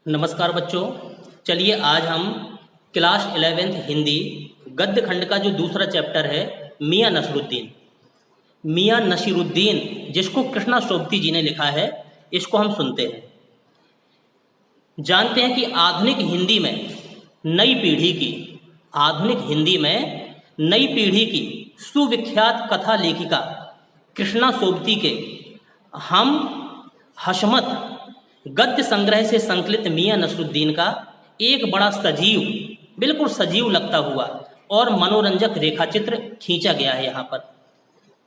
नमस्कार बच्चों। चलिए आज हम क्लास 11th हिंदी गद्य खंड का जो दूसरा चैप्टर है मियाँ नसीरुद्दीन जिसको कृष्णा सोबती जी ने लिखा है, इसको हम सुनते हैं। जानते हैं कि आधुनिक हिंदी में नई पीढ़ी की सुविख्यात कथा लेखिका कृष्णा सोबती के हम हशमत गद्य संग्रह से संकलित मियाँ नसीरुद्दीन का एक बड़ा बिल्कुल सजीव लगता हुआ और मनोरंजक रेखा चित्र खींचा गया है। यहाँ पर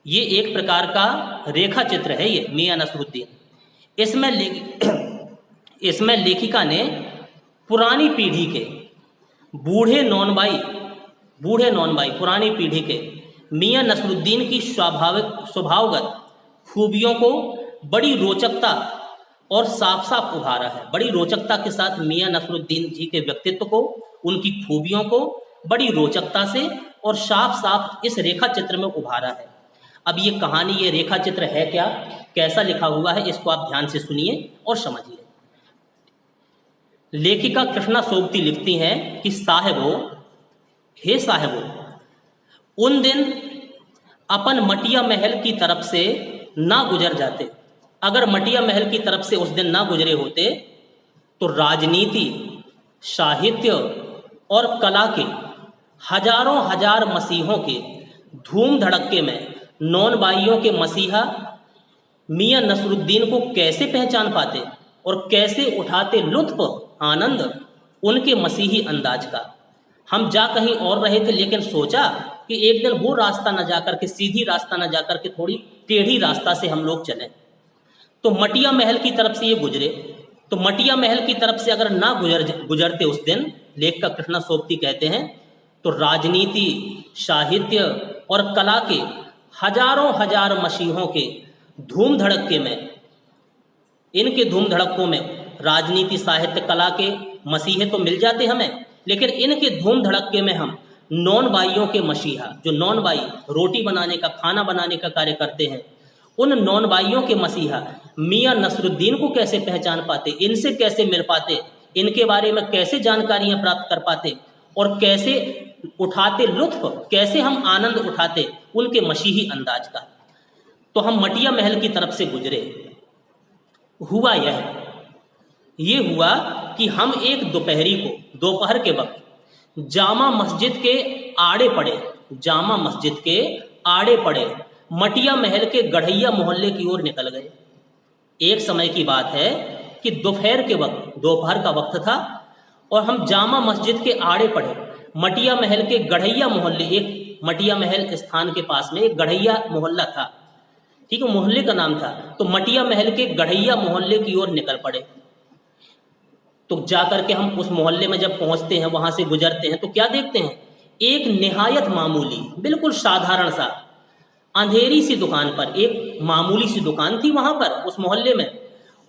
ये एक प्रकार का रेखा चित्र है ये मियाँ नसीरुद्दीन। इसमें लेखिका ने पुरानी पीढ़ी के बूढ़े नौनबाई पुरानी पीढ़ी के मियाँ नसीरुद्दीन की स्वभावगत खूबियों को बड़ी रोचकता और साफ साफ उभारा है। बड़ी रोचकता के साथ मियाँ नसीरुद्दीन जी के व्यक्तित्व को, उनकी खूबियों को बड़ी रोचकता से और साफ साफ इस रेखा चित्र में उभारा है। अब ये कहानी, ये रेखा चित्र है क्या, कैसा लिखा हुआ है, इसको आप ध्यान से सुनिए और समझिए। लेखिका कृष्णा सोबती लिखती हैं कि साहेबो, उन दिन अपन मटिया महल की तरफ से ना गुजर जाते। अगर मटिया महल की तरफ से उस दिन ना गुजरे होते तो राजनीति, साहित्य और कला के हजारों हजार मसीहों के धूम धड़क्के में नौनबाइयों के मसीहा मियाँ नसीरुद्दीन को कैसे पहचान पाते और कैसे उठाते लुत्फ आनंद उनके मसीही अंदाज का। हम जा कहीं और रहे थे, लेकिन सोचा कि एक दिन वो रास्ता न जाकर के, सीधी रास्ता न जाकर के थोड़ी टेढ़ी रास्ता से हम लोग चलें। तो मटिया महल की तरफ से ये गुजरे, तो मटिया महल की तरफ से अगर ना गुजरते उस दिन, लेखक कृष्णा सोबती कहते हैं, तो राजनीति, साहित्य और कला के हजारों हजार मसीहों के धूम धड़क्के में, इनके धूम धड़क्कों में राजनीति, साहित्य, कला के मसीहे तो मिल जाते हमें, लेकिन इनके धूम धड़क्के में हम नौनबाइयों के मसीहा, जो नौनबाई रोटी बनाने का, खाना बनाने का कार्य करते हैं, उन नौनबाइयों के मसीहा मियाँ नसीरुद्दीन को कैसे पहचान पाते, इनसे कैसे मिल पाते, इनके बारे में कैसे जानकारियां प्राप्त कर पाते और कैसे उठाते लुत्फ, कैसे हम आनंद उठाते उनके मसीही अंदाज का। तो हम मटिया महल की तरफ से गुजरे। हुआ ये हुआ कि हम एक दोपहर के वक्त जामा मस्जिद के आड़े पड़े मटिया महल के गढ़ैया मोहल्ले की ओर निकल गए। एक समय की बात है कि दोपहर का वक्त था और हम जामा मस्जिद के आड़े पड़े मटिया महल के गढ़ैया मोहल्ले, एक मटिया महल स्थान के पास में एक गढ़ैया मोहल्ला था, ठीक है, मोहल्ले का नाम था। तो मटिया महल के गढ़ैया मोहल्ले की ओर निकल पड़े। तो जाकर के हम उस मोहल्ले में जब पहुंचते हैं, वहां से गुजरते हैं, तो क्या देखते हैं, एक निहायत मामूली, बिल्कुल साधारण सा अंधेरी सी दुकान पर, एक मामूली सी दुकान थी वहां पर उस मोहल्ले में,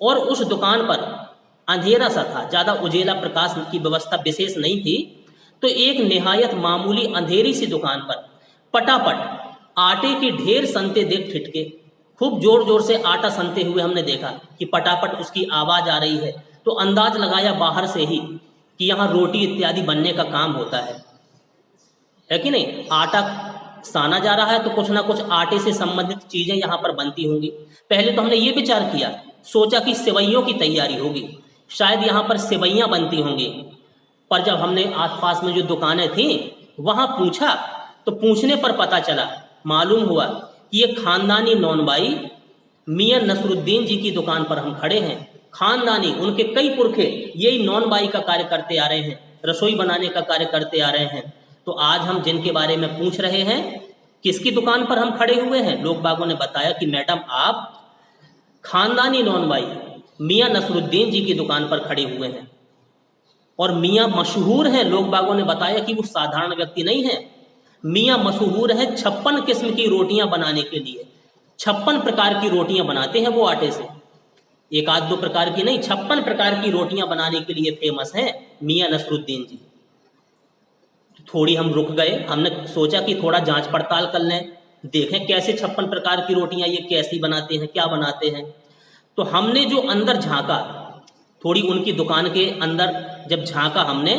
और उस दुकान पर अंधेरा सा था, ज्यादा उजेला प्रकाश की व्यवस्था विशेष नहीं थी। तो एक निहायत मामूली अंधेरी सी दुकान पर पटापट आटे के ढेर सनते देख ठिठके। खूब जोर जोर से आटा सनते हुए हमने देखा कि पटापट उसकी आवाज आ रही है, तो अंदाज लगाया बाहर से ही कि यहाँ रोटी इत्यादि बनने का काम होता है कि नहीं। आटा साना जा रहा है तो कुछ ना कुछ आटे से संबंधित चीजें यहाँ पर बनती होंगी। पहले तो हमने ये विचार किया, सोचा कि सेवइयों की तैयारी होगी, शायद यहाँ पर सेवइयाँ बनती होंगी। पर जब हमने आसपास में जो दुकानें थीं वहाँ पूछा, तो पूछने पर पता चला, मालूम हुआ कि ये खानदानी नौनबाई मियाँ नसीरुद्दीन जी की दुकान पर हम खड़े हैं। खानदानी, उनके कई पुरखे यही नौनबाई का कार्य करते आ रहे हैं, रसोई बनाने का कार्य करते आ रहे हैं। तो आज हम जिनके बारे में पूछ रहे हैं, किसकी दुकान पर हम खड़े हुए हैं, लोग बागों ने बताया कि मैडम आप खानदानी नौनबाई मियाँ नसीरुद्दीन जी की दुकान पर खड़े हुए हैं। और मियाँ मशहूर हैं, लोग बागों ने बताया कि वो साधारण व्यक्ति नहीं है। मियाँ मशहूर हैं 56 किस्म की रोटियां बनाने के लिए। 56 प्रकार की रोटियां बनाते हैं वो आटे से, एक आध दो प्रकार की नहीं, 56 प्रकार की रोटियां बनाने के लिए फेमस हैं मियाँ नसीरुद्दीन जी। थोड़ी हम रुक गए, हमने सोचा कि थोड़ा जांच पड़ताल कर लें, देखें कैसे 56 प्रकार की रोटियां ये कैसी बनाते हैं, क्या बनाते हैं। तो हमने जो अंदर झांका थोड़ी उनकी दुकान के अंदर जब झांका हमने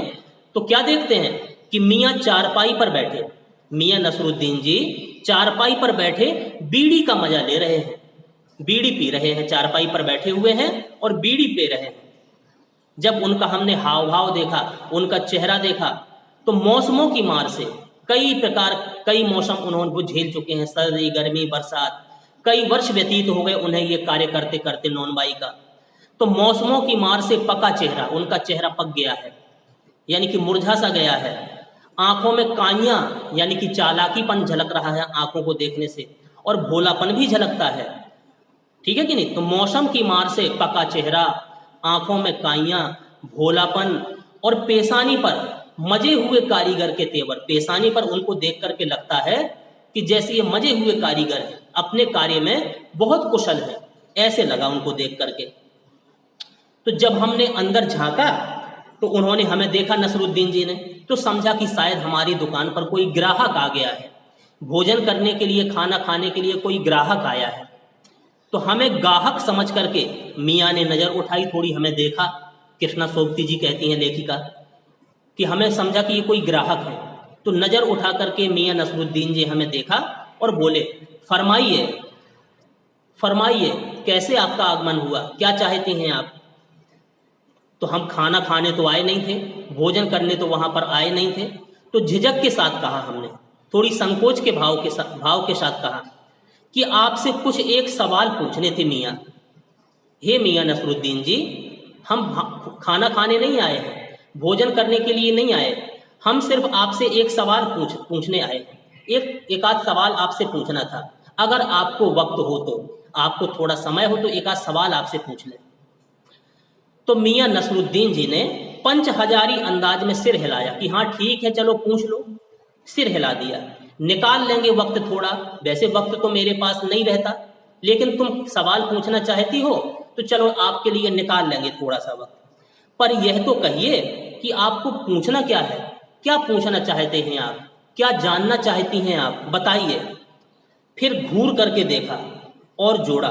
तो क्या देखते हैं कि मियाँ चारपाई पर बैठे, मियाँ नसरुद्दीन जी चारपाई पर बैठे बीड़ी का मजा ले रहे हैं, बीड़ी पी रहे हैं, चारपाई पर बैठे हुए हैं और बीड़ी पी रहे हैं। जब उनका हमने हाव भाव देखा, उनका चेहरा देखा, तो मौसमों की मार से कई मौसम उन्होंने वो झेल चुके हैं, सर्दी गर्मी बरसात, कई वर्ष व्यतीत हो गए उन्हें ये कार्य करते करते नौनबाई का। तो मौसमों की मार से पका चेहरा, उनका चेहरा पक गया है, यानी कि मुरझा सा गया है। आंखों में काइयां यानी कि चालाकीपन झलक रहा है आंखों को देखने से, और भोलापन भी झलकता है, ठीक है कि नहीं। तो मौसम की मार से पका चेहरा, आंखों में काइयां, भोलापन, और पेशानी पर मजे हुए कारीगर के तेवर। पेशानी पर उनको देख करके लगता है कि जैसे ये मजे हुए कारीगर हैं, अपने कार्य में बहुत कुशल है, ऐसे लगा उनको देख करके। तो जब हमने अंदर झांका तो उन्होंने हमें देखा, नसरुद्दीन जी ने, तो समझा कि शायद हमारी दुकान पर कोई ग्राहक आ गया है, भोजन करने के लिए, खाना खाने के लिए कोई ग्राहक आया है। तो हमें गाहक समझ करके मियाँ ने नज़र उठाई, थोड़ी हमें देखा, कृष्णा सोबती जी कहती हैं लेखिका, कि हमें समझा कि ये कोई ग्राहक है। तो नज़र उठा करके मियाँ नसरुद्दीन जी हमें देखा और बोले, फरमाइए फरमाइए कैसे आपका आगमन हुआ, क्या चाहते हैं आप। तो हम खाना खाने तो आए नहीं थे, भोजन करने तो वहाँ पर आए नहीं थे। तो झिझक के साथ कहा हमने, थोड़ी संकोच के भाव के साथ कहा कि आपसे कुछ एक सवाल पूछने थे मियाँ। हे मियाँ नसरुद्दीन जी, हम खाना खाने नहीं आए हैं, भोजन करने के लिए नहीं आए, हम सिर्फ आपसे एक सवाल पूछने आए हैं। एक आध सवाल आपसे पूछना था, अगर आपको वक्त हो तो, आपको थोड़ा समय हो तो एक आध सवाल आपसे पूछ लें। तो मियाँ नसरुद्दीन जी ने पंच हजारी अंदाज में सिर हिलाया कि हाँ ठीक है, चलो पूछ लो। सिर हिला दिया, निकाल लेंगे वक्त थोड़ा, वैसे वक्त तो मेरे पास नहीं रहता, लेकिन तुम सवाल पूछना चाहती हो तो चलो आपके लिए निकाल लेंगे थोड़ा सा वक्त। पर यह तो कहिए कि आपको पूछना क्या है, क्या पूछना चाहते हैं आप, क्या जानना चाहती हैं आप, बताइए। फिर घूर करके देखा और जोड़ा,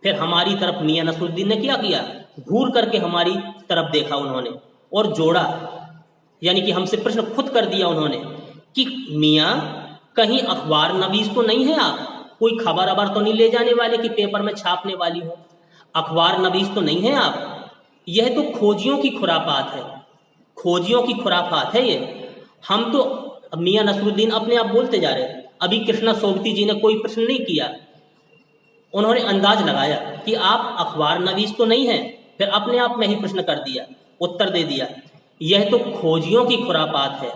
फिर हमारी तरफ मियाँ नसरुद्दीन ने क्या किया, घूर करके हमारी तरफ देखा उन्होंने और जोड़ा, यानी कि हमसे प्रश्न खुद कर दिया उन्होंने कि मियाँ कहीं अखबार नवीस तो नहीं है आप, कोई खबर अबर तो नहीं ले जाने वाले कि पेपर में छापने वाली हो, अखबार नवीस तो नहीं है आप। यह तो खोजियों की खुरापात है, खोजियों की खुरापात है ये। हम तो, मियाँ नसरुद्दीन अपने आप बोलते जा रहे, अभी कृष्णा सोबती जी ने कोई प्रश्न नहीं किया, उन्होंने अंदाज लगाया कि आप अखबार नवीस तो नहीं है, फिर अपने आप में ही प्रश्न कर दिया, उत्तर दे दिया, यह तो खोजियों की खुरापात है।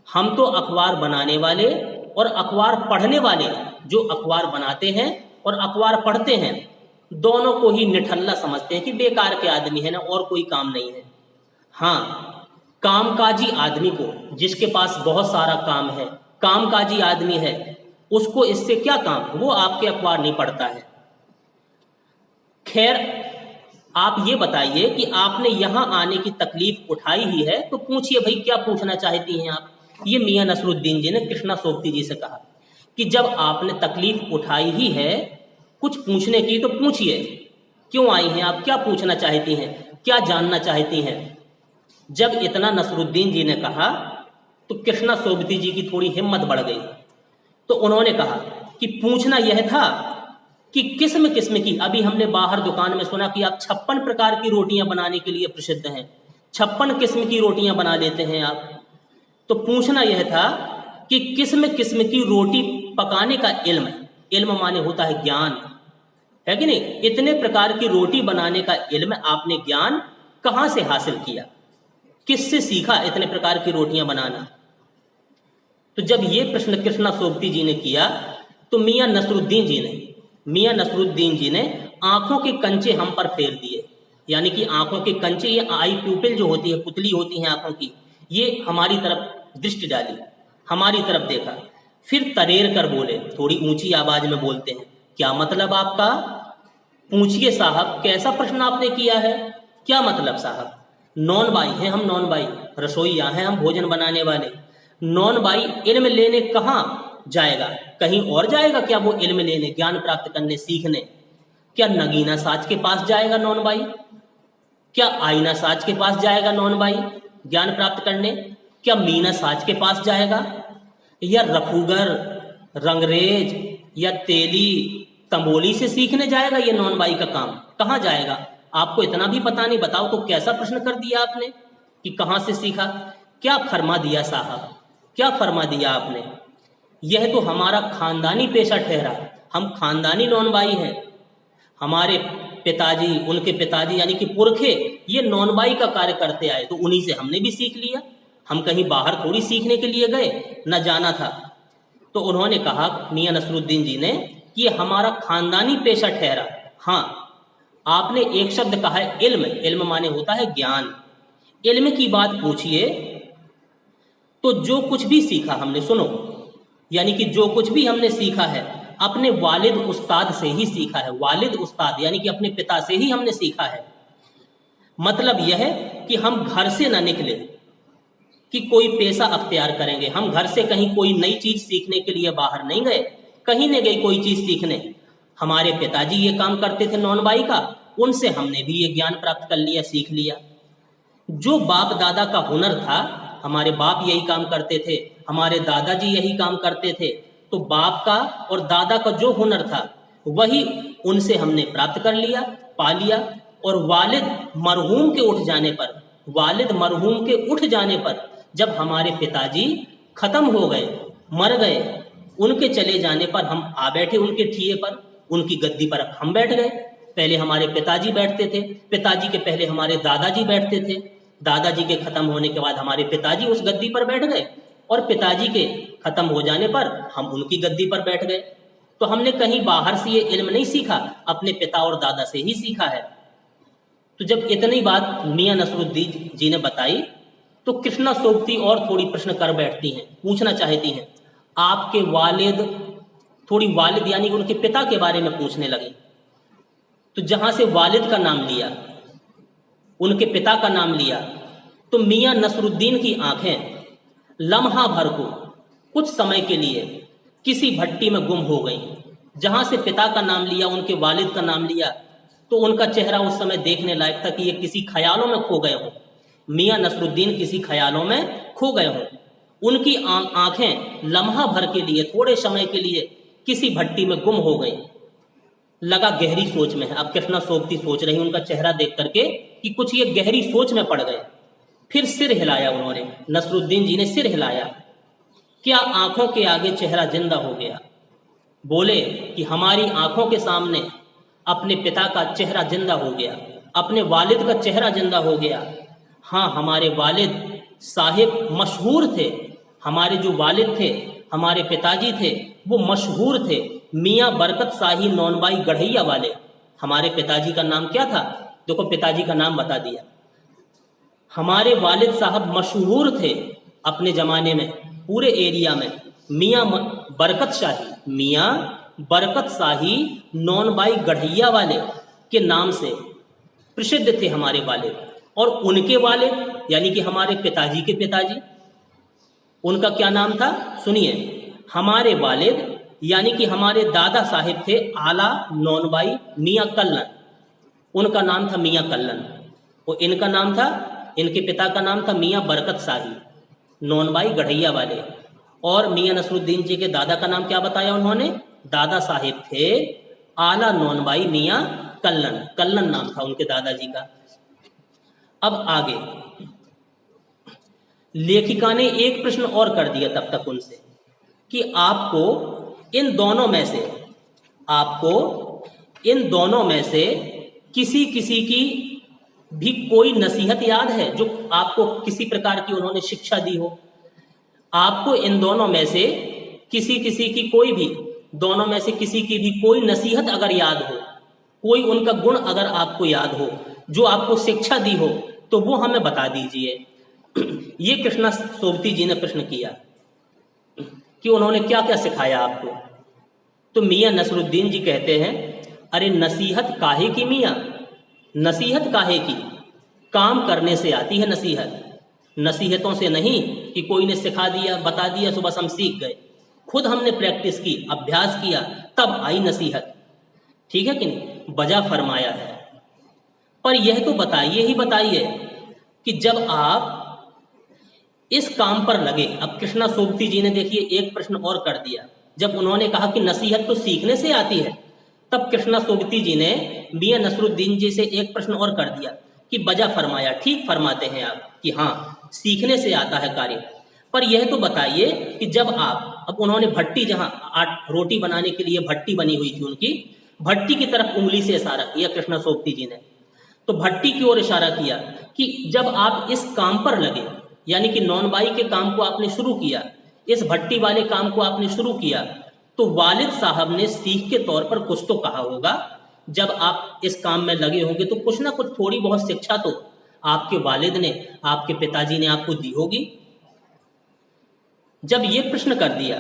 हम तो अखबार बनाने वाले और अखबार पढ़ने वाले, जो अखबार बनाते हैं और अखबार पढ़ते हैं, दोनों को ही निठल्ला समझते हैं कि बेकार के आदमी है ना, और कोई काम नहीं है। हाँ, कामकाजी आदमी को, जिसके पास बहुत सारा काम है, कामकाजी आदमी है, उसको इससे क्या काम, वो आपके अखबार नहीं पढ़ता है। खैर, आप ये बताइए कि आपने यहाँ आने की तकलीफ उठाई ही है, तो पूछिए भाई क्या पूछना चाहती हैं आप। ये मियाँ नसरुद्दीन जी ने कृष्णा सोबती जी से कहा कि जब आपने तकलीफ उठाई ही है कुछ पूछने की, तो पूछिए क्यों आई हैं आप, क्या पूछना चाहती हैं, क्या जानना चाहती हैं। जब इतना नसरुद्दीन जी ने कहा तो कृष्णा सोबती जी की थोड़ी हिम्मत बढ़ गई। तो उन्होंने कहा कि पूछना यह था कि किस्म किस्म की, अभी हमने बाहर दुकान में सुना कि आप 56 प्रकार की रोटियां बनाने के लिए प्रसिद्ध हैं, 56 किस्म की रोटियां बना लेते हैं आप। तो पूछना यह था कि किस्म किस्म की रोटी पकाने का इल्म, इल्म माने होता है ज्ञान, है कि नहीं, इतने प्रकार की रोटी बनाने का इल्म आपने ज्ञान कहाँ से हासिल किया, किससे सीखा इतने प्रकार की रोटियां बनाना। तो जब ये प्रश्न कृष्णा सोबती जी ने किया तो मियाँ नसरुद्दीन जी ने आंखों के कंचे हम पर फेर दिए, यानी कि आंखों के कंचे, ये आई प्यूपिल जो होती है, पुतली होती है आंखों की, ये हमारी तरफ दृष्टि डाली, हमारी तरफ देखा, फिर तरेर कर बोले, थोड़ी ऊंची आवाज में बोलते हैं, क्या मतलब आपका, पूछिए साहब, कैसा प्रश्न आपने किया है, क्या मतलब साहब। नॉन बाई हैं हम, नॉन बाई रसोईया हैं हम, भोजन बनाने वाले। नॉन बाई इल्म लेने कहाँ जाएगा, कहीं और जाएगा क्या वो इल्म लेने, ज्ञान प्राप्त करने, सीखने, क्या नगीना साज के पास जाएगा नॉन बाई, क्या आईना साज के पास जाएगा नौनबाई ज्ञान प्राप्त करने? क्या मीना साज के पास जाएगा? या रफूगर, रंगरेज या तेली, तंबोली से सीखने जाएगा ये नौनबाई का काम? कहाँ जाएगा? आपको इतना भी पता नहीं। बताओ तो कैसा प्रश्न कर दिया आपने कि कहाँ से सीखा? क्या फरमा दिया साहब, क्या फरमा दिया आपने? यह तो हमारा खानदानी पेशा ठहरा, हम खानदानी नौनबाई हैं। हमारे पिताजी, उनके पिताजी यानी कि पुरखे ये नौनबाई का कार्य करते आए, तो उन्हीं से हमने भी सीख लिया। हम कहीं बाहर थोड़ी सीखने के लिए गए, न जाना था। तो उन्होंने कहा मियां नसरुद्दीन जी ने कि ये हमारा खानदानी पेशा ठहरा। हाँ, आपने एक शब्द कहा है इल्म। इल्म माने होता है ज्ञान। इल्म की बात पूछिए तो जो कुछ भी सीखा हमने, सुनो, यानी कि जो कुछ भी हमने सीखा है अपने वालिद उस्ताद से ही सीखा है। वालिद उस्ताद यानी कि अपने पिता से ही हमने सीखा है। मतलब यह है कि हम घर से ना निकले कि कोई पेशा अख्तियार करेंगे। हम घर से कहीं कोई नई चीज सीखने के लिए बाहर नहीं गए, कहीं नहीं गए कोई चीज सीखने। हमारे पिताजी ये काम करते थे नौनबाई का, उनसे हमने भी ये ज्ञान प्राप्त कर लिया, सीख लिया। जो बाप दादा का हुनर था, हमारे बाप यही काम करते थे, हमारे दादाजी यही काम करते थे, तो बाप का और दादा का जो हुनर था वही उनसे हमने प्राप्त कर लिया, पा लिया। और वालिद मरहूम के उठ जाने पर, वालिद मरहूम के उठ जाने पर जब हमारे पिताजी खत्म हो गए, मर गए, उनके चले जाने पर हम आ बैठे उनके ठिये पर, उनकी गद्दी पर हम बैठ गए। पहले हमारे पिताजी बैठते थे, पिताजी के पहले हमारे दादाजी बैठते थे, दादाजी के खत्म होने के बाद हमारे पिताजी उस गद्दी पर बैठ गए, और पिताजी के खत्म हो जाने पर हम उनकी गद्दी पर बैठ गए। तो हमने कहीं बाहर से ये इल्म नहीं सीखा, अपने पिता और दादा से ही सीखा है। तो जब इतनी बात मियां नसरुद्दीन जी ने बताई तो कृष्णा सोबती और थोड़ी प्रश्न कर बैठती हैं, पूछना चाहती हैं, आपके वालिद, थोड़ी वालिद यानी उनके पिता के बारे में पूछने लगी। तो जहां से वालिद का नाम लिया, उनके पिता का नाम लिया, तो मियां नसरुद्दीन की आंखें लम्हा भर को, कुछ समय के लिए किसी भट्टी में गुम हो गई। जहां से पिता का नाम लिया, उनके वालिद का नाम लिया, तो उनका चेहरा उस समय देखने लायक था कि ये किसी ख्यालों में खो गए हों। मियां नसरुद्दीन किसी ख्यालों में खो गए हों। उनकी आंखें लम्हा भर के लिए, थोड़े समय के लिए किसी भट्टी में गुम हो गई। लगा गहरी सोच में है। अब कृष्णा सोबती सोच रही उनका चेहरा देख करके कि कुछ ये गहरी सोच में पड़ गए। फिर सिर हिलाया उन्होंने, नसरुद्दीन जी ने सिर हिलाया। क्या आंखों के आगे चेहरा जिंदा हो गया? बोले कि हमारी आंखों के सामने अपने पिता का चेहरा जिंदा हो गया, अपने वालिद का चेहरा जिंदा हो गया। हाँ, हमारे वालिद साहिब मशहूर थे। हमारे जो वालिद थे, हमारे पिताजी थे, वो मशहूर थे, मियाँ बरकत शाही नौनबाई गढ़ैया वाले। हमारे पिताजी का नाम क्या था? देखो, पिताजी का नाम बता दिया। हमारे वालिद साहब मशहूर थे अपने ज़माने में, पूरे एरिया में, मियाँ बरकत शाही, मियाँ बरकत शाही नौनबाई गढ़ैया वाले के नाम से प्रसिद्ध थे हमारे वालिद। और उनके वालिद यानी कि हमारे पिताजी के पिताजी, उनका क्या नाम था? सुनिए, हमारे वालिद यानी कि हमारे दादा साहिब थे आला नौनबाई मियाँ कल्लन, उनका नाम था मियाँ कल्लन। और इनका नाम था, इनके पिता का नाम था मियाँ बरकत शाही नौनबाई गढ़ैया वाले। और मियाँ नसरुद्दीन जी के दादा का नाम क्या बताया उन्होंने? दादा साहिब थे आला नौनबाई मियाँ कल्लन, कल्लन नाम था उनके दादाजी का। अब आगे लेखिका ने एक प्रश्न और कर दिया तब तक उनसे कि आपको इन दोनों में से, आपको इन दोनों में से किसी किसी की भी कोई नसीहत याद है जो आपको किसी प्रकार की उन्होंने शिक्षा दी हो? आपको इन दोनों में से किसी किसी की, कोई भी दोनों में से किसी की भी कोई नसीहत अगर याद हो, कोई उनका गुण अगर आपको याद हो, जो आपको शिक्षा दी हो, तो वो हमें बता दीजिए। ये कृष्णा सोबती जी ने प्रश्न किया कि उन्होंने क्या क्या सिखाया आपको। तो मियाँ नसरुद्दीन जी कहते हैं, अरे नसीहत काहे की मियाँ, नसीहत काहे की, काम करने से आती है नसीहत, नसीहतों से नहीं कि कोई ने सिखा दिया, बता दिया, सुबह हम सीख गए। खुद हमने प्रैक्टिस की, अभ्यास किया, तब आई नसीहत। ठीक है कि नहीं? वजह फरमाया है। पर यह तो बताइए ही बताइए कि जब आप इस काम पर लगे, अब कृष्णा सोबती जी ने देखिए एक प्रश्न और कर दिया। जब उन्होंने कहा कि नसीहत तो सीखने से आती है, तब कृष्णा सोबती जी ने मियां नसरुद्दीन जी से एक प्रश्न और कर दिया कि बजा फरमाया, ठीक फरमाते हैं आप कि हाँ सीखने से आता है कार्य, पर यह तो बताइए कि जब आप, अब उन्होंने भट्टी, जहाँ रोटी बनाने के लिए भट्टी बनी हुई थी उनकी, भट्टी की तरफ उंगली से इशारा किया कृष्णा सोबती जी ने, तो भट्टी की ओर इशारा किया कि जब आप इस काम पर लगे, यानी कि नॉनबाई के काम को आपने शुरू किया, इस भट्टी वाले काम को आपने शुरू किया, तो वालिद साहब ने सीख के तौर पर कुछ तो कहा होगा। जब आप इस काम में लगे होंगे तो कुछ ना कुछ थोड़ी बहुत शिक्षा तो आपके वालिद ने, आपके पिताजी ने आपको दी होगी। जब ये प्रश्न कर दिया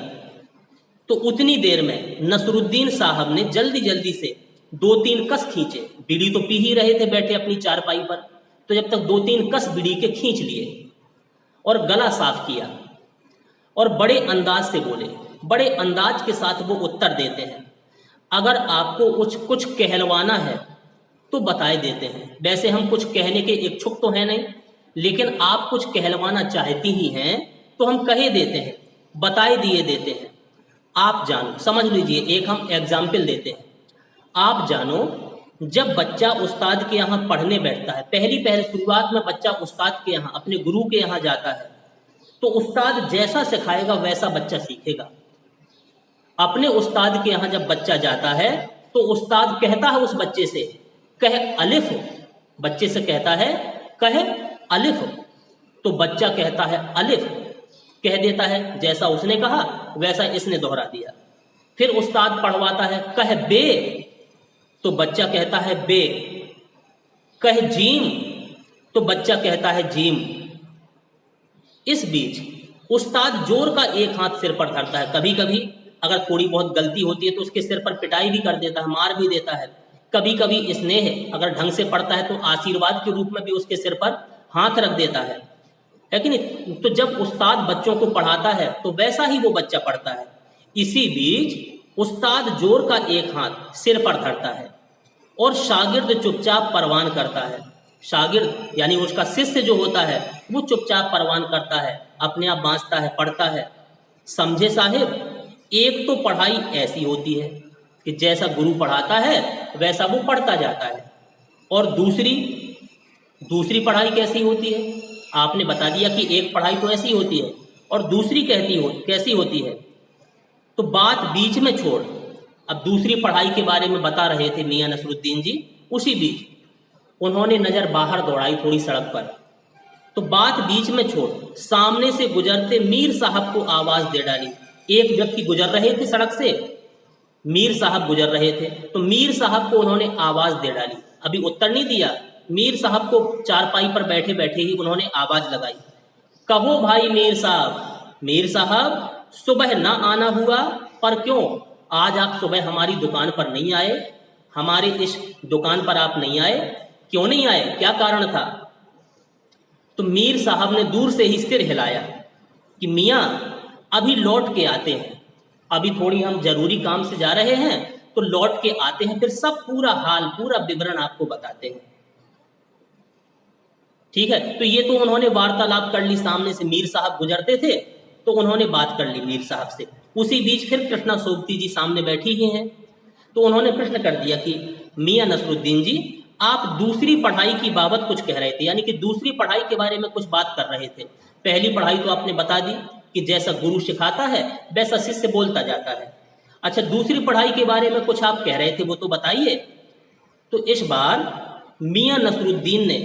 तो उतनी देर में नसरुद्दीन साहब ने जल्दी जल्दी से 2-3 कस खींचे। बीड़ी तो पी ही रहे थे बैठे अपनी चारपाई पर, तो जब तक 2-3 कस बीड़ी के खींच लिए और गला साफ किया और बड़े अंदाज से बोले, बड़े अंदाज के साथ वो उत्तर देते हैं। अगर आपको कुछ कहलवाना है तो बताए देते हैं, वैसे हम कुछ कहने के इच्छुक तो हैं नहीं, लेकिन आप कुछ कहलवाना चाहती ही हैं तो हम कहे देते हैं, बताए दिए देते हैं। आप जानो, समझ लीजिए, एक हम एग्जाम्पल देते हैं। आप जानो, जब बच्चा उस्ताद के यहाँ पढ़ने बैठता है, पहली शुरुआत में बच्चा उस्ताद के यहाँ, अपने गुरु के यहाँ जाता है, तो उस्ताद जैसा सिखाएगा वैसा बच्चा सीखेगा। अपने उस्ताद के यहाँ जब बच्चा जाता है तो उस्ताद कहता है उस बच्चे से, कह अलिफ, बच्चे से कहता है कह अलिफ, तो बच्चा कहता है अलिफ, कह देता है, जैसा उसने कहा वैसा इसने दोहरा दिया। फिर उस्ताद पढ़वाता है कह बे, तो बच्चा कहता है बे। कह जीम, तो बच्चा कहता है जीम। इस बीच उस्ताद जोर का एक हाथ सिर पर धरता है, कभी कभी अगर थोड़ी बहुत गलती होती है तो उसके सिर पर पिटाई भी कर देता है, मार भी देता है। कभी कभी स्नेह, अगर ढंग से पढ़ता है तो आशीर्वाद के रूप में भी उसके सिर पर हाथ रख देता है कि नहीं। तो जब उस्ताद बच्चों को पढ़ाता है तो वैसा ही वो बच्चा पढ़ता है। इसी बीच उस्ताद जोर का एक हाथ सिर पर धरता है और शागिर्द चुपचाप परवान करता है। शागिर्द यानी उसका शिष्य जो होता है वो चुपचाप परवान करता है, अपने आप बाँचता है, पढ़ता है। समझे साहिब, एक तो पढ़ाई ऐसी होती है कि जैसा गुरु पढ़ाता है वैसा वो पढ़ता जाता है, और दूसरी पढ़ाई कैसी होती है? आपने बता दिया कि एक पढ़ाई तो ऐसी होती है, और दूसरी कैसी होती है? तो बात बीच में छोड़, अब दूसरी पढ़ाई के बारे में बता रहे थे मियां नसरुद्दीन जी, उसी बीच उन्होंने नज़र बाहर दौड़ाई थोड़ी सड़क पर, तो बात बीच में छोड़, सामने से गुजरते मीर साहब को आवाज़ दे डाली। एक व्यक्ति गुजर रहे थे सड़क से, मीर साहब गुजर रहे थे, तो मीर साहब को उन्होंने आवाज़ दे डाली। अभी उत्तर नहीं दिया, मीर साहब को चारपाई पर बैठे बैठे ही उन्होंने आवाज़ लगाई, कहो भाई मीर साहब, मीर साहब सुबह ना आना हुआ, पर क्यों आज आप सुबह हमारी दुकान पर नहीं आए? हमारी इस दुकान पर आप नहीं आए, क्यों नहीं आए, क्या कारण था? तो मीर साहब ने दूर से ही सिर हिलाया कि मियाँ अभी लौट के आते हैं, अभी थोड़ी हम जरूरी काम से जा रहे हैं, तो लौट के आते हैं, फिर सब पूरा हाल, पूरा विवरण आपको बताते हैं। ठीक है, तो ये तो उन्होंने वार्तालाप कर ली, सामने से मीर साहब गुजरते थे तो उन्होंने बात कर ली मीर साहब से। उसी बीच फिर कृष्णा सोबती जी सामने बैठी ही हैं, तो उन्होंने प्रश्न कर दिया कि मियां नसरुद्दीन जी, आप दूसरी पढ़ाई की बाबत कुछ कह रहे थे, यानी कि दूसरी पढ़ाई के बारे में कुछ बात कर रहे थे। पहली पढ़ाई तो आपने बता दी कि जैसा गुरु सिखाता है वैसा शिष्य बोलता जाता है। अच्छा, दूसरी पढ़ाई के बारे में कुछ आप कह रहे थे, वो तो बताइए। तो इस बार मियां नसरुद्दीन ने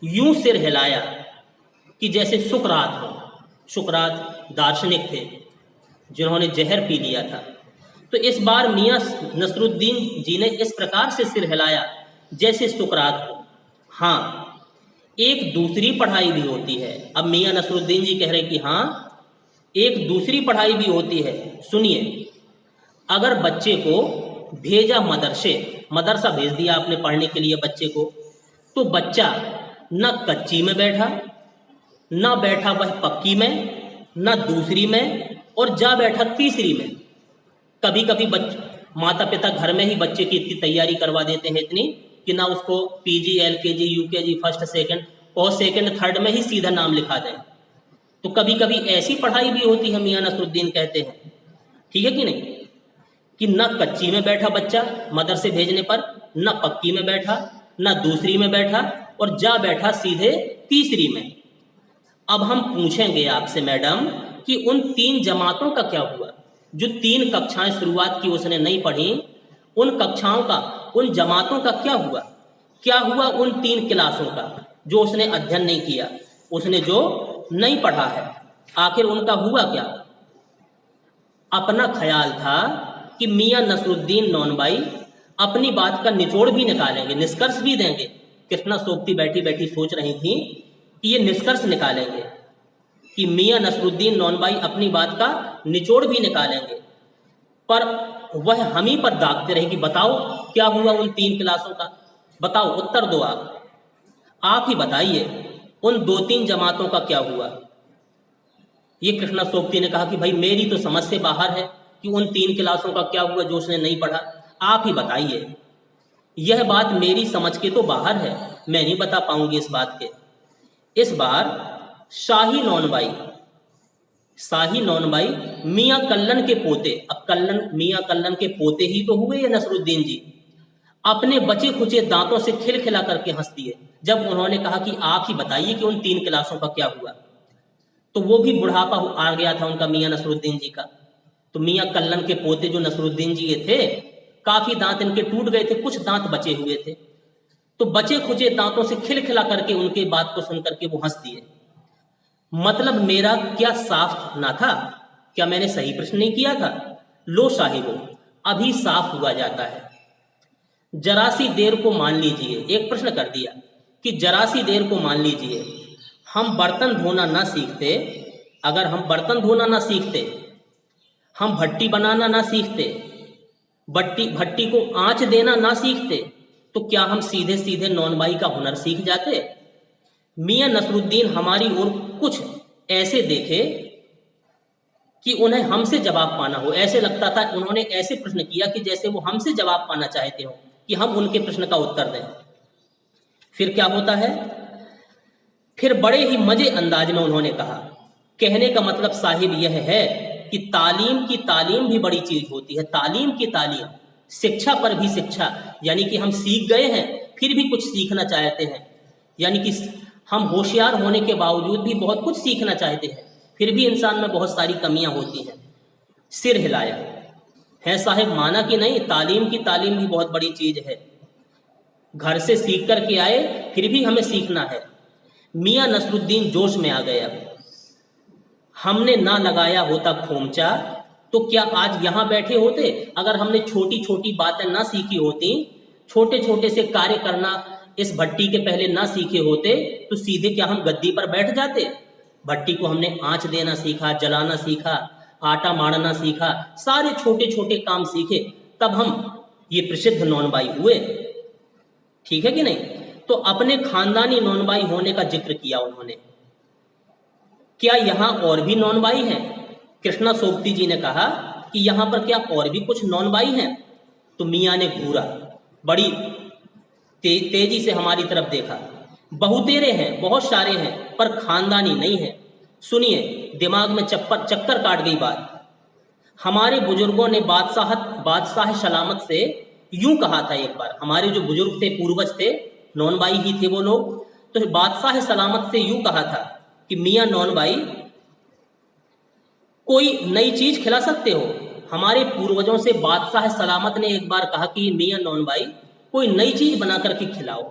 यूं सिर हिलाया कि जैसे सुकरात हो। सुकरात दार्शनिक थे जिन्होंने जहर पी लिया था। तो इस बार मियां नसरुद्दीन जी ने इस प्रकार से सिर हिलाया जैसे सुकरात हो। हाँ, एक दूसरी पढ़ाई भी होती है। अब मियां नसरुद्दीन जी कह रहे कि हाँ, एक दूसरी पढ़ाई भी होती है। सुनिए, अगर बच्चे को भेजा मदरसा भेज दिया आपने पढ़ने के लिए बच्चे को, तो बच्चा न कच्ची में बैठा, न बैठा वह पक्की में, न दूसरी में, और जा बैठा तीसरी में। कभी कभी माता पिता घर में ही बच्चे की इतनी तैयारी करवा देते हैं इतनी कि ना उसको PG, LKG, UKG, first second और सेकंड थर्ड में ही सीधा नाम लिखा दें। तो कभी कभी ऐसी पढ़ाई भी होती है, मियां नसरुद्दीन कहते हैं, ठीक है कि नहीं, कि न कच्ची में बैठा बच्चा मदरसे भेजने पर, न पक्की में बैठा, न दूसरी में बैठा, और जा बैठा सीधे तीसरी में। अब हम पूछेंगे आपसे मैडम कि उन 3 जमातों का क्या हुआ? जो 3 कक्षाएं शुरुआत की उसने नहीं पढ़ी, उन कक्षाओं का, उन जमातों का क्या हुआ? क्या हुआ उन 3 क्लासों का जो उसने अध्ययन नहीं किया, उसने जो नहीं पढ़ा है? आखिर उनका हुआ क्या? अपना ख्याल था कि मियां नसरुद्दीन नौनबाई अपनी बात का निचोड़ भी निकालेंगे, निष्कर्ष भी देंगे। कृष्णा सोबती बैठी बैठी सोच रही थी कि ये निष्कर्ष निकालेंगे कि मियां नसरुद्दीन नौनबाई अपनी बात का निचोड़ भी निकालेंगे, पर वह हम ही पर दागते रहे कि बताओ क्या हुआ उन 3 क्लासों का, बताओ, उत्तर दो आप ही बताइए उन 2-3 जमातों का क्या हुआ। ये कृष्णा सोबती ने कहा कि भाई मेरी तो समझ से बाहर है कि उन 3 क्लासों का क्या हुआ जो उसने नहीं पढ़ा, आप ही बताइए। यह बात मेरी समझ के तो बाहर है, मैं नहीं बता पाऊंगी इस बात के। इस बार शाही नौनबाई मियां कल्लन के पोते, अब कल्लन मियां कल्लन के पोते ही तो हुए ये नसरुद्दीन जी, अपने बचे खुचे दांतों से खिलखिला करके हंस दिए जब उन्होंने कहा कि आप ही बताइए कि उन 3 क्लासों का क्या हुआ। तो वो भी बुढ़ापा आ गया था उनका, मियां नसरुद्दीन जी का। तो मियां कल्लन के पोते जो नसरुद्दीन जी ये थे, काफी दांत इनके टूट गए थे, कुछ दांत बचे हुए थे। तो बचे खुचे दांतों से खिलखिला करके उनकी बात को सुन करके वो हंस दिए। मतलब मेरा क्या साफ ना था? क्या मैंने सही प्रश्न नहीं किया था? लो साहिबो, अभी साफ हुआ जाता है। जरा सी देर को मान लीजिए, एक प्रश्न कर दिया कि जरा सी देर को मान लीजिए हम बर्तन धोना ना सीखते, अगर हम बर्तन धोना ना सीखते, हम भट्टी बनाना ना सीखते, भट्टी को आंच देना ना सीखते, तो क्या हम सीधे सीधे नौनबाई का हुनर सीख जाते? मियां नसरुद्दीन हमारी ओर कुछ ऐसे देखे कि उन्हें हमसे जवाब पाना हो, ऐसे लगता था उन्होंने ऐसे प्रश्न किया कि जैसे वो हमसे जवाब पाना चाहते हो कि हम उनके प्रश्न का उत्तर दें। फिर क्या होता है? फिर बड़े ही मजे अंदाज में उन्होंने कहा, कहने का मतलब साहिब यह है कि तालीम की तालीम भी बड़ी चीज होती है, तालीम की तालीम, शिक्षा पर भी शिक्षा, यानी कि हम सीख गए हैं फिर भी कुछ सीखना चाहते हैं, यानी कि हम होशियार होने के बावजूद भी बहुत कुछ सीखना चाहते हैं, फिर भी इंसान में बहुत सारी कमियां होती हैं। सिर हिलाया, है साहिब, माना कि नहीं, तालीम की तालीम भी बहुत बड़ी चीज है, घर से सीख करके आए फिर भी हमें सीखना है। मियां नसरुद्दीन जोश में आ गया, हमने ना लगाया होता खोमचा तो क्या आज यहां बैठे होते? अगर हमने छोटी छोटी बातें ना सीखी होती, छोटे छोटे से कार्य करना इस भट्टी के पहले ना सीखे होते, तो सीधे क्या हम गद्दी पर बैठ जाते? भट्टी को हमने आंच देना सीखा, जलाना सीखा, आटा मारना सीखा, सारे छोटे छोटे काम सीखे, तब हम ये प्रसिद्ध नौनबाई हुए, ठीक है कि नहीं? तो अपने खानदानी नौनबाई होने का जिक्र किया उन्होंने। क्या यहाँ और भी नौनबाई हैं? कृष्णा सोबती जी ने कहा कि यहाँ पर क्या और भी कुछ नौनबाई हैं? तो मियाँ ने घूरा, बड़ी तेजी से हमारी तरफ देखा। बहुतेरे हैं, बहुत सारे हैं, पर खानदानी नहीं है। सुनिए, दिमाग में चक्कर काट गई बात। हमारे बुजुर्गों ने बादशाह सलामत से यूं कहा था एक बार, हमारे जो बुजुर्ग थे, पूर्वज थे, नौनबाई ही थे वो लोग, तो बादशाह सलामत से यूं कहा था कि मियां नौनबाई कोई नई चीज खिला सकते हो। हमारे पूर्वजों से बादशाह सलामत ने एक बार कहा कि मियां नौनबाई कोई नई चीज बना करके खिलाओ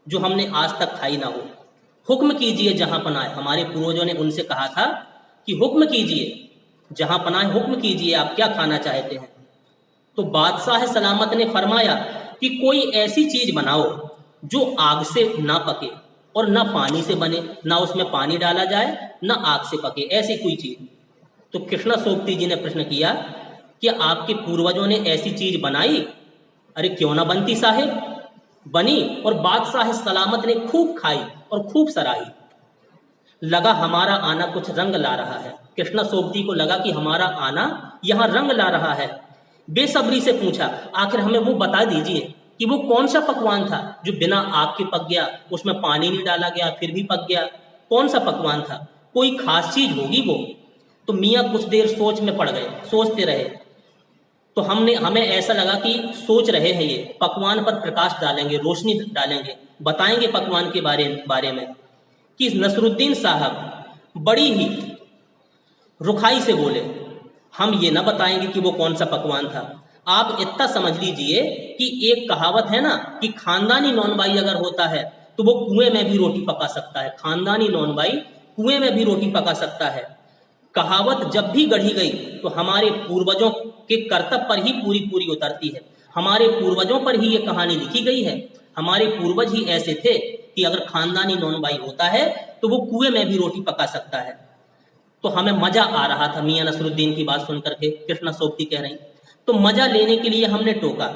जो हमने आज तक खाई ना हो, हुक्म कीजिए जहां पनाह। हमारे पूर्वजों ने उनसे कहा था कि हुक्म कीजिए, जहां पनाह हुक्म कीजिए, आप क्या खाना चाहते हैं। तो बादशाह सलामत ने फरमाया कि कोई ऐसी चीज बनाओ जो आग से ना पके और ना पानी से बने, ना उसमें पानी डाला जाए, ना आग से पके, ऐसी कोई चीज। तो कृष्णा सोबती जी ने प्रश्न किया कि आपके पूर्वजों ने ऐसी चीज बनाई? अरे क्यों ना बनती साहिब, बनी, और बादशाह सलामत ने खूब खाई और खूब सराही। लगा हमारा आना कुछ रंग ला रहा है, कृष्णा सोबती को लगा कि हमारा आना यहाँ रंग ला रहा है। बेसब्री से पूछा, आखिर हमें वो बता दीजिए कि वो कौन सा पकवान था जो बिना आग के पक गया, उसमें पानी नहीं डाला गया फिर भी पक गया। कौन सा पकवान था, कोई खास चीज होगी वो। तो मियाँ कुछ देर सोच में पड़ गए, सोचते रहे। तो हमें ऐसा लगा कि सोच रहे हैं ये, पकवान पर प्रकाश डालेंगे, रोशनी डालेंगे, बताएंगे पकवान के बारे में। कि नसरुद्दीन साहब बड़ी ही रुखाई से बोले, हम ये ना बताएंगे कि वो कौन सा पकवान था। आप इतना समझ लीजिए कि एक कहावत है ना कि खानदानी नौनबाई अगर होता है तो वो कुएं में भी रोटी पका सकता है। खानदानी नौनबाई कुएं में भी रोटी पका सकता है। कहावत जब भी गढ़ी गई तो हमारे पूर्वजों के कर्तव्य पर ही पूरी पूरी उतरती है। हमारे पूर्वजों पर ही ये कहानी लिखी गई है। हमारे पूर्वज ही ऐसे थे कि अगर खानदानी नौनबाई होता है तो वो कुएं में भी रोटी पका सकता है। तो हमें मजा आ रहा था मियाँ नसरुद्दीन की बात सुनकर के। कृष्णा सोबती कह रही, तो मजा लेने के लिए हमने टोका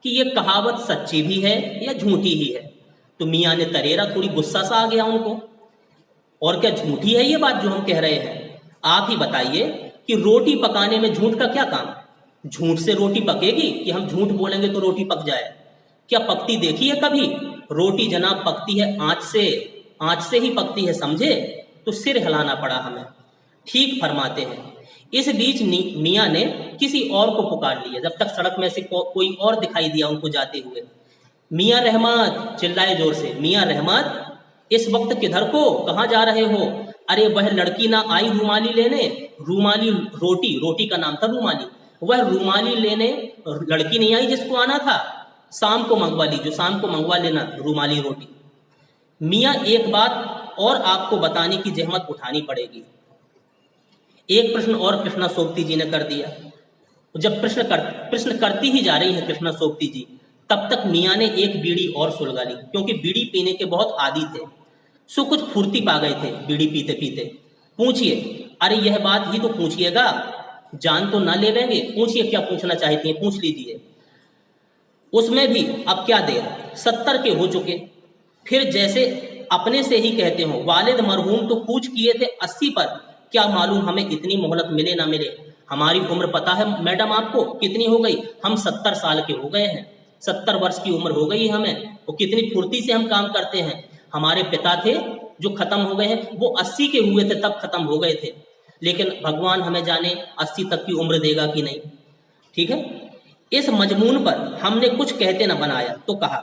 कि ये कहावत सच्ची भी है या झूठी ही है। तो मियाँ ने तरेरा, थोड़ी गुस्सा सा आ गया उनको, और क्या झूठी है ये बात जो हम कह रहे हैं? आप ही बताइए कि रोटी पकाने में झूठ का क्या काम? झूठ से रोटी पकेगी कि हम झूठ बोलेंगे तो रोटी पक जाए? क्या पकती देखी है कभी? रोटी जनाब पकती है आंच से, आंच से ही पकती है, समझे? तो सिर हिलाना पड़ा हमें। ठीक फरमाते हैं। इस बीच मियाँ ने किसी और को पुकार लिया, जब तक सड़क में से कोई और दिखाई दिया उनको जाते हुए। मियाँ रहमत, चिल्लाए जोर से, मियाँ रहमत, इस वक्त किधर को, कहाँ जा रहे हो? अरे वह लड़की ना आई रूमाली लेने, रूमाली रोटी, रोटी का नाम था रूमाली, वह रूमाली लेने लड़की नहीं आई जिसको आना था, शाम को मंगवा लीजिए, शाम को मंगवा लेना रूमाली रोटी। मियाँ एक बात और आपको बताने की जहमत उठानी पड़ेगी। एक प्रश्न और कृष्णा सोबती जी ने कर दिया। जब प्रश्न करती ही जा रही है कृष्णा सोबती जी, तब तक मियाँ ने एक बीड़ी और सुलगा ली, क्योंकि बीड़ी पीने के बहुत आदी थे। सो कुछ फुर्ती पा गए थे बीड़ी पीते पीते। पूछिए, अरे यह बात ही तो पूछिएगा, जान तो ना ले लेंगे, पूछिए क्या पूछना चाहती हैं, पूछ लीजिए। उसमें भी अब क्या देर, 70 के हो चुके। फिर जैसे अपने से ही कहते हो, वालिद मरहूम तो कूच किए थे 80 पर, क्या मालूम हमें इतनी मोहलत मिले ना मिले। हमारी उम्र पता है मैडम आपको कितनी हो गई? हम 70 साल के हो गए हैं, 70 वर्ष की उम्र हो गई हमें। वो कितनी फुर्ती से हम काम करते हैं। हमारे पिता थे जो खत्म हो गए हैं, वो 80 के हुए थे तब खत्म हो गए थे। लेकिन भगवान हमें जाने 80 तक की उम्र देगा कि नहीं। ठीक है, इस मजमून पर हमने कुछ कहते न बनाया तो कहा,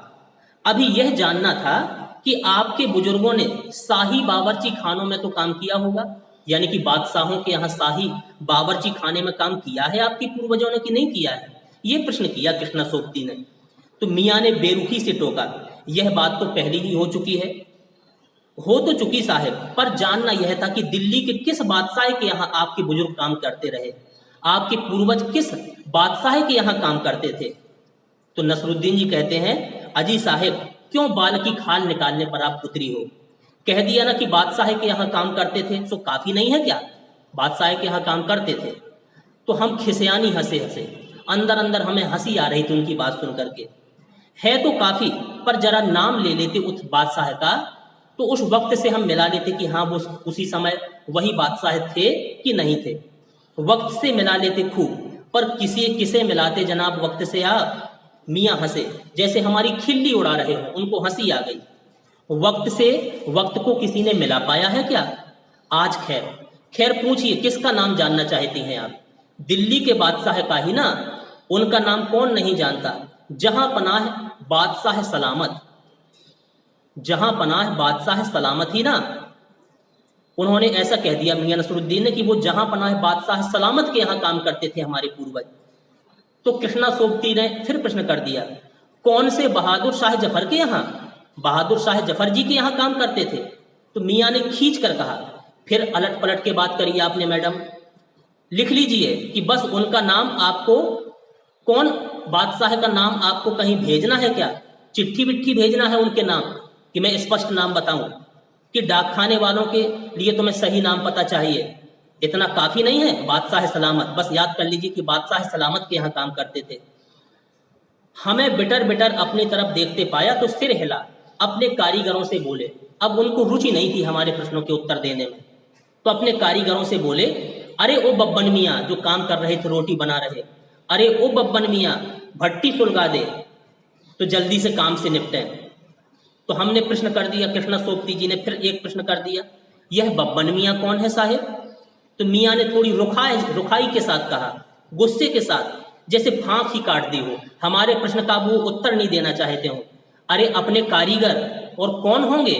अभी यह जानना था कि आपके बुजुर्गों ने शाही बावर्ची खानों में तो काम किया होगा, यानी कि बादशाहों के यहाँ शाही बावर्ची खाने में काम किया है आपके पूर्वजों ने कि नहीं किया है? ये प्रश्न किया कृष्णा सोबती ने। तो मियाँ ने बेरुखी से टोका, यह बात तो पहले ही हो चुकी है। हो तो चुकी साहब, पर जानना यह था कि दिल्ली के किस बादशाह के यहाँ आपके बुजुर्ग काम करते रहे, आपके पूर्वज किस बादशाह के यहाँ काम करते थे। तो नसरुद्दीन जी कहते हैं, अजी साहब, क्यों बाल की खाल निकालने पर आप उतरी हो? कह दिया ना कि बादशाह के यहाँ काम करते थे, सो काफी नहीं है क्या? बादशाह के यहाँ काम करते थे। तो हम खिसियानी हंसे हंसे, अंदर अंदर हमें हंसी आ रही थी उनकी बात सुन करके। है तो काफी, पर जरा नाम ले लेते उस बादशाह का, तो उस वक्त से हम मिला लेते कि हाँ वो उसी समय वही बादशाह थे कि नहीं थे। वक्त से मिला लेते खूब, पर किसे मिलाते जनाब वक्त से? मियाँ हंसे जैसे हमारी खिल्ली उड़ा रहे हो, उनको हंसी आ गई। वक्त से वक्त को किसी ने मिला पाया है क्या आज? खैर पूछिए, किसका नाम जानना चाहती हैं आप? दिल्ली के बादशाह का ही ना, उनका नाम कौन नहीं जानता। जहां पनाह बादशाह सलामत, जहां पनाह बादशाह सलामत ही ना। उन्होंने ऐसा कह दिया मियाँ नसरुद्दीन ने कि वो जहां पनाह बादशाह सलामत के यहाँ काम करते थे हमारे पूर्वज। तो कृष्णा सोबती ने फिर प्रश्न कर दिया, कौन से बहादुर शाह जफर के यहाँ? बहादुर शाह जफर जी के यहाँ काम करते थे। तो मियाँ ने खींच कर कहा, फिर अलट पलट के बात करी आपने मैडम। लिख लीजिए कि बस उनका नाम आपको, कौन बादशाह का नाम आपको कहीं भेजना है क्या? चिट्ठी विट्ठी भेजना है उनके नाम कि मैं स्पष्ट नाम बताऊं? कि डाकखाने वालों के लिए तुम्हें सही नाम पता चाहिए? इतना काफी नहीं है? बादशाह सलामत, बस याद कर लीजिए कि बादशाह सलामत के यहाँ काम करते थे। हमें बिटर बिटर अपनी तरफ देखते पाया तो सिर हिला, अपने कारीगरों से बोले। अब उनको रुचि नहीं थी हमारे प्रश्नों के उत्तर देने में, तो अपने कारीगरों से बोले, अरे ओ बब्बन मियाँ जो काम कर रहे थे रोटी बना रहे, अरे ओ बब्बन मियाँ भट्टी सुलगा दे। तो जल्दी से काम से निपटें। तो हमने प्रश्न कर दिया, कृष्णा सोबती जी ने फिर एक प्रश्न कर दिया, यह बब्बन मियाँ कौन है साहिब? तो मियाँ ने थोड़ी रुखाई के साथ कहा, गुस्से के साथ, जैसे फांक ही काट दी हो, हमारे प्रश्न का वो उत्तर नहीं देना चाहते हो। अरे अपने कारीगर, और कौन होंगे?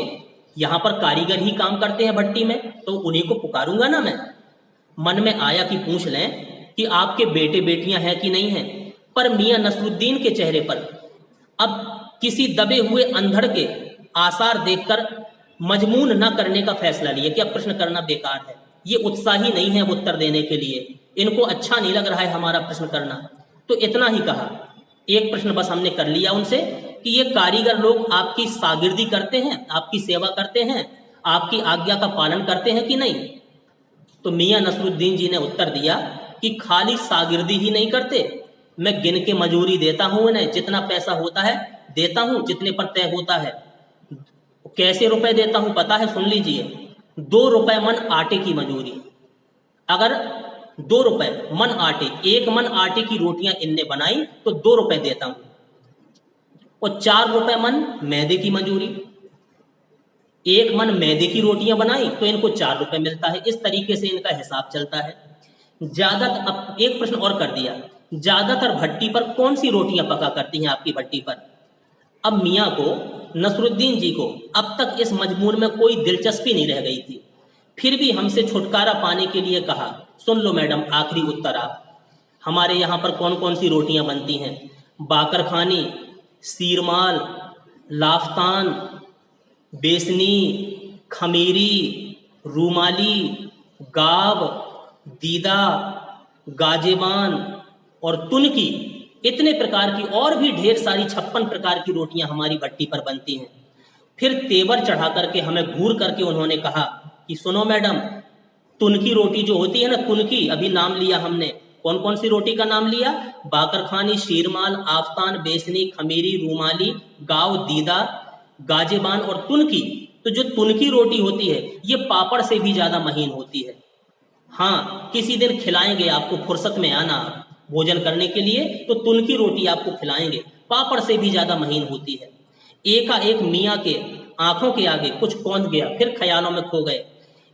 यहाँ पर कारीगर ही काम करते हैं भट्टी में, तो उन्हीं को पुकारूंगा ना मैं। मन में आया कि पूछ लें कि आपके बेटे बेटियां हैं कि नहीं हैं, पर मियाँ नसरुद्दीन के चेहरे पर अब किसी दबे हुए अंधड़ के आसार देखकर मजमून न करने का फैसला लिया कि अब प्रश्न करना बेकार है। ये उत्साही नहीं है उत्तर देने के लिए, इनको अच्छा नहीं लग रहा है हमारा प्रश्न करना। तो इतना ही कहा, एक प्रश्न बस हमने कर लिया उनसे कि ये कारीगर लोग आपकी शागिर्दी करते हैं, आपकी सेवा करते हैं, आपकी आज्ञा का पालन करते हैं कि नहीं? तो मियाँ नसरुद्दीन जी ने उत्तर दिया कि खाली शागिर्दी ही नहीं करते, मैं गिन के मजूरी देता हूँ उन्हें, जितना पैसा होता है देता हूँ, जितने पर तय होता है। कैसे रुपए देता हूँ पता है? सुन लीजिए, 2 रुपए मन आटे की मजूरी। अगर 2 रुपए मन आटे, 1 मन आटे की रोटियां इनने बनाई तो 2 रुपए देता हूं, और 4 रुपए मन मैदे की मजूरी। 1 मन मैदे की रोटियां बनाई तो इनको 4 रुपए मिलता है। इस तरीके से इनका हिसाब चलता है। अब एक प्रश्न और कर दिया, ज्यादातर भट्टी पर कौन सी रोटियां पका करती हैं आपकी भट्टी पर? अब मियाँ को, नसरुद्दीन जी को अब तक इस मजमून में कोई दिलचस्पी नहीं रह गई थी। फिर भी हमसे छुटकारा पाने के लिए कहा, सुन लो मैडम, आखिरी उत्तर आप, हमारे यहाँ पर कौन कौन सी रोटियां बनती हैं? बाकरखानी, सीरमाल, लाफ्तान, बेसनी, खमीरी, रूमाली, गाव, दीदा, गाजेबान और तुनकी, इतने प्रकार की और भी ढेर सारी 56 प्रकार की रोटियां हमारी भट्टी पर बनती हैं। फिर तेवर चढ़ा करके हमें घूर करके उन्होंने कहा कि सुनो मैडम, तुनकी रोटी जो होती है ना, तुनकी, अभी नाम लिया हमने, कौन कौन सी रोटी का नाम लिया? बाकरखानी, शीरमाल, आफतान, बेसनी, खमीरी, रूमाली, गाव, दीदा, गाजेबान और तुनकी। तो जो तुनकी रोटी होती है ये पापड़ से भी ज्यादा महीन होती है। हाँ, किसी दिन खिलाएंगे आपको, फुर्सत में आना भोजन करने के लिए, तो तुनकी रोटी आपको खिलाएंगे, पापड़ से भी ज्यादा महीन होती है। एकाएक मियाँ के आंखों के आगे कुछ कौंध गया, फिर ख्यालों में खो गए।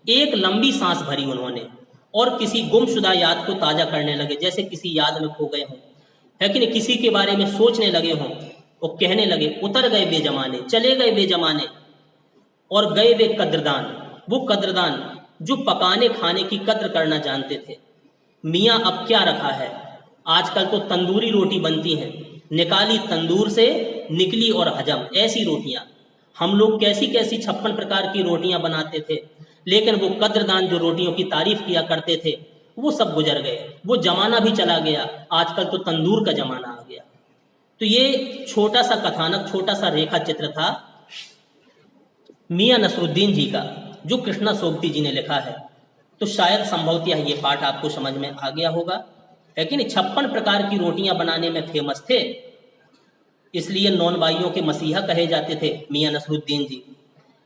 एक लंबी सांस भरी उन्होंने और किसी गुमशुदा याद को ताजा करने लगे, जैसे किसी याद में खो गए हों, है कि नहीं, किसी के बारे में सोचने लगे हों, और कहने लगे, उतर गए बेजमाने, चले गए बेजमाने, और गए वे कद्रदान, वो कद्रदान जो पकाने खाने की कद्र करना जानते थे। मियाँ अब क्या रखा है, आजकल तो तंदूरी रोटी बनती हैं, निकाली तंदूर से निकली और हजम, ऐसी रोटियां। हम लोग कैसी कैसी 56 प्रकार की रोटियां बनाते थे, लेकिन वो कद्रदान जो रोटियों की तारीफ किया करते थे वो सब गुजर गए, वो जमाना भी चला गया, आजकल तो तंदूर का जमाना आ गया। तो ये छोटा सा कथानक, छोटा सा रेखा चित्र था मियाँ नसरुद्दीन जी का, जो कृष्णा सोबती जी ने लिखा है। तो शायद संभवतः ये पाठ आपको समझ में आ गया होगा, है कि नहीं। 56 प्रकार की रोटियां बनाने में फेमस थे, इसलिए नौनबाइयों के मसीहा कहे जाते थे मियाँ नसरुद्दीन जी,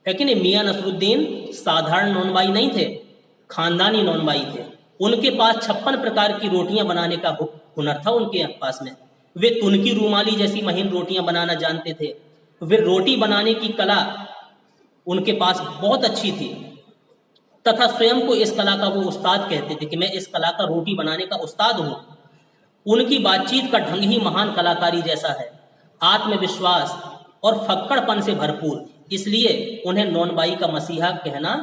है कि नहीं। मियाँ नसरुद्दीन साधारण नौनबाई नहीं थे, खानदानी नौनबाई थे। उनके पास 56 प्रकार की रोटियां बनाने का हुनर था उनके पास में। वे तुनकी, रूमाली जैसी महीन रोटियां बनाना जानते थे। वे रोटी बनाने की कला उनके पास बहुत अच्छी थी, तथा स्वयं को इस कला का वो उस्ताद कहते थे कि मैं इस कला का, रोटी बनाने का उस्ताद हूँ। उनकी बातचीत का ढंग ही महान कलाकारी जैसा है, आत्मविश्वास और फक्कड़पन से भरपूर, इसलिए उन्हें नौनबाई का मसीहा कहना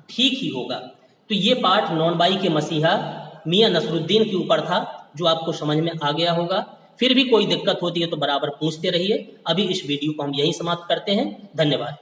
ठीक ही होगा। तो ये पाठ नौनबाई के मसीहा मियाँ नसरुद्दीन के ऊपर था, जो आपको समझ में आ गया होगा। फिर भी कोई दिक्कत होती है तो बराबर पूछते रहिए। अभी इस वीडियो को हम यहीं समाप्त करते हैं। धन्यवाद।